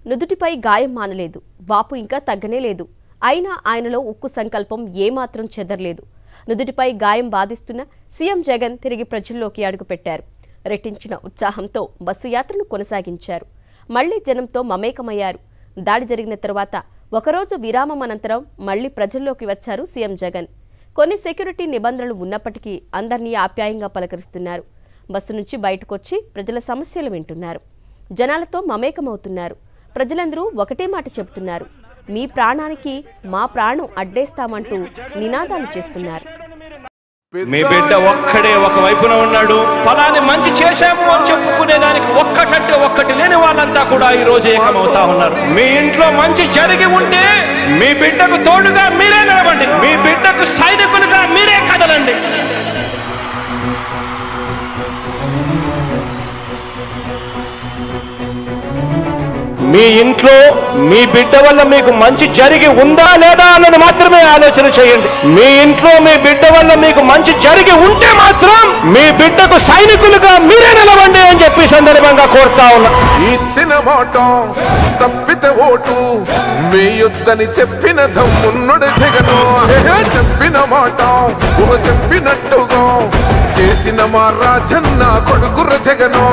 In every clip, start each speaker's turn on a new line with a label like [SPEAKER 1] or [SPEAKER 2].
[SPEAKER 1] నుదుటిపై గాయం మానలేదు, వాపు ఇంకా తగ్గనే లేదు. అయినా ఆయనలో ఉక్కు సంకల్పం ఏమాత్రం చెదరలేదు. నుదుటిపై గాయం బాధిస్తున్న సీఎం జగన్ తిరిగి ప్రజల్లోకి అడుగుపెట్టారు. రెట్టించిన ఉత్సాహంతో బస్సు యాత్రను కొనసాగించారు. మళ్లీ జనంతో మమేకమయ్యారు. దాడి జరిగిన తరువాత ఒకరోజు విరామం అనంతరం మళ్లీ ప్రజల్లోకి వచ్చారు సీఎం జగన్. కొన్ని సెక్యూరిటీ నిబంధనలు ఉన్నప్పటికీ అందరినీ ఆప్యాయంగా పలకరిస్తున్నారు. బస్సు నుంచి బయటకొచ్చి ప్రజల సమస్యలు వింటున్నారు. జనాలతో మమేకమవుతున్నారు. ప్రజలందరూ ఒకటే మాట చెబుతున్నారు, మీ ప్రాణానికి మా ప్రాణం అడ్డేస్తామంటూ నినాదాలు చేస్తున్నారు.
[SPEAKER 2] మీ బిడ్డ ఒక్కడే ఒక వైపున ఉన్నాడు. ఫలాన్ని మంచి చేశాము అని చెప్పుకునేదానికి ఒక్కటంటే ఒక్కటి లేని వాళ్ళంతా కూడా ఈ రోజు ఏకమవుతా ఉన్నారు. మీ ఇంట్లో మంచి జరిగి ఉంటే మీ బిడ్డకు తోడుగా మీరే నిలబండి. మీ బిడ్డకు సైనికులుగా మీరే కదలండి. మీ ఇంట్లో మీ బిడ్డ వల్ల మీకు మంచి జరిగి ఉందా లేదా అన్నది మాత్రమే ఆలోచన చేయండి. మీ ఇంట్లో మీ బిడ్డ వల్ల మీకు మంచి జరిగి ఉంటే మాత్రం మీ బిడ్డకు సైనికులుగా మీరే నిలవండి అని చెప్పి సందర్భంగా కోరుతా ఉన్నా.
[SPEAKER 3] ఇచ్చిన మాట తప్పితే ఓటు వేయొద్దని చెప్పిన దమ్మున్నడు జగను. చెప్పిన మాట చెప్పినట్టుగా చేసిన మా రాజన్న కొడుకుర జగను.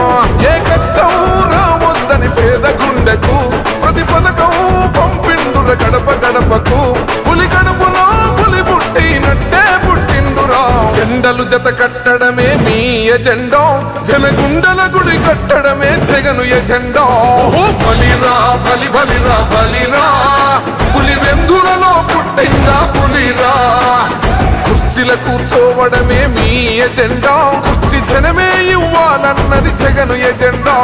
[SPEAKER 3] ఏ కష్టం రావద్దని పేద గుండెకు ప్రతి పథకం పంపిండుర గడప గడపకు. పులి గడపలో పులి పుట్టినట్టే పుట్టిండురా. జెండలు జత కట్టడమే మీ ఎజెండా, జనగుండల గుడి కట్టడమే జగను ఎజెండా. బలిరా బలి బలిరా బలిరా, పులి వెందులలో పుట్టిందా పులిరా. కుర్చీల కూర్చోవడమే మీ ఎజెండా, కుర్చీ జనమే ఇవ్వాలన్నది జగను ఎజెండా.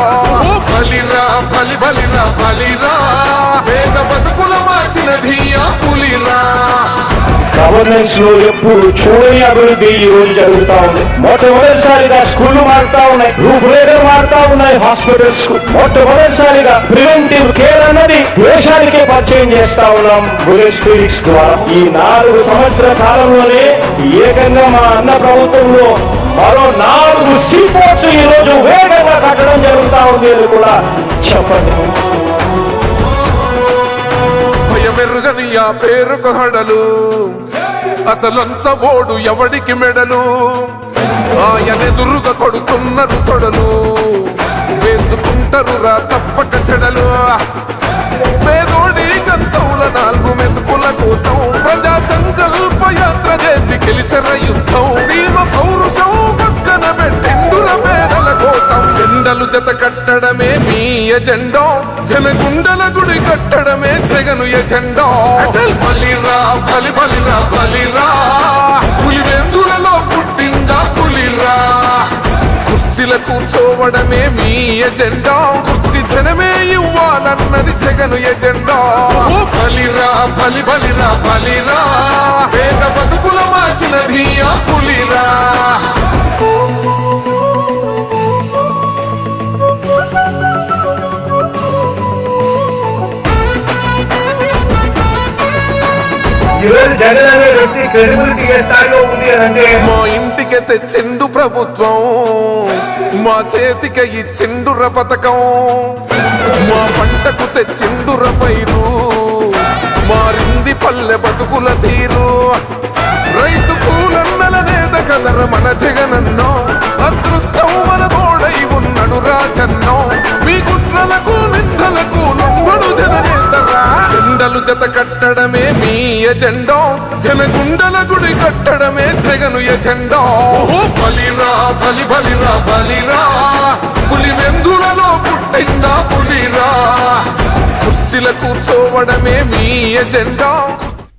[SPEAKER 3] బలిరా బలి బలిరా బలిరా, పేద బతుకుల మార్చినది ఆ పులిరా.
[SPEAKER 2] గవర్నెన్స్ లో ఎప్పుడు చూడని అభివృద్ధి ఈ రోజు జరుగుతా ఉంది. మొట్టమొదటిసారిగా స్కూళ్లు మారుతా ఉన్నాయి, రూపురేఖలు మారుతా ఉన్నాయి. హాస్పిటల్స్ కు మొట్టమొదటిసారిగా ప్రివెంటివ్ కేర్ అన్నది దేశానికే పరిచయం చేస్తా ఉన్నాం బుల్లెట్ క్లినిక్స్ ద్వారా. ఈ 4 సంవత్సరాల కాలంలోనే ఏకంగా మా అన్న ప్రభుత్వంలో మరో 4 సీపోర్ట్స్ ఈ రోజు వేగంగా కట్టడం జరుగుతా ఉంది అని కూడా చెప్పండి.
[SPEAKER 3] భయమెరుగని ఆ పేరుకు హడలు, అసలంచబోడు ఎవడికి మెడలు. ఆయనెదురుగా కొడుతున్నారు తొడలు, వేసుకుంటారు రా తప్పక చెడలు. పేదోడి కంచంల 4 మెతుకుల కోసం ప్రజా సంకల్ప యాత్ర చేసి గెలిసిన యుద్ధం. సీమ పౌరుషం పక్కన పెట్టిండుర పేదల కోసం. జెండలు జత కట్టడమే మీ ఎజెండా, జనగుండల గుడి కట్టడమే జగను ఎజెండా. బలిరా బలి బలిరా బలిరా, పులి వెందులలో పుట్టిందా పులిరా. కుర్చీల కూర్చోవడమే మీ ఎజెండా, కుర్చీ జనమే ఇవ్వాలన్నది జగను ఎజెండా. బలిరా బలి బలిరా బలిరా, పేద బతుకుల మార్చినది ఆ పులిరా. మా ఇంటికి తెచ్చిండు ప్రభుత్వం, మా చేతికి ఇచ్చిండుర పథకం. మా పంటకు తెచ్చిండుర పైరు, మారింది పల్లె బతుకుల తీరు. రైతు కూలన్నల నేత కదర మన జగనన్నో, అదృష్టం మన తోడై ఉన్నడు రాజన్నో. మీ కుట్రలకు నిందలకు లొంగడు జననేతరా. జెండలు జత కట్టడమే మీ ఎజెండా, జనగుండల గుడి కట్టడమే జగను ఎజెండా. బలిరా బలి బలిరా బలిరా, పులి వెందులలో పుట్టిందా పులిరా. కుర్చీల కూర్చోవడమే మీ ఎజెండా.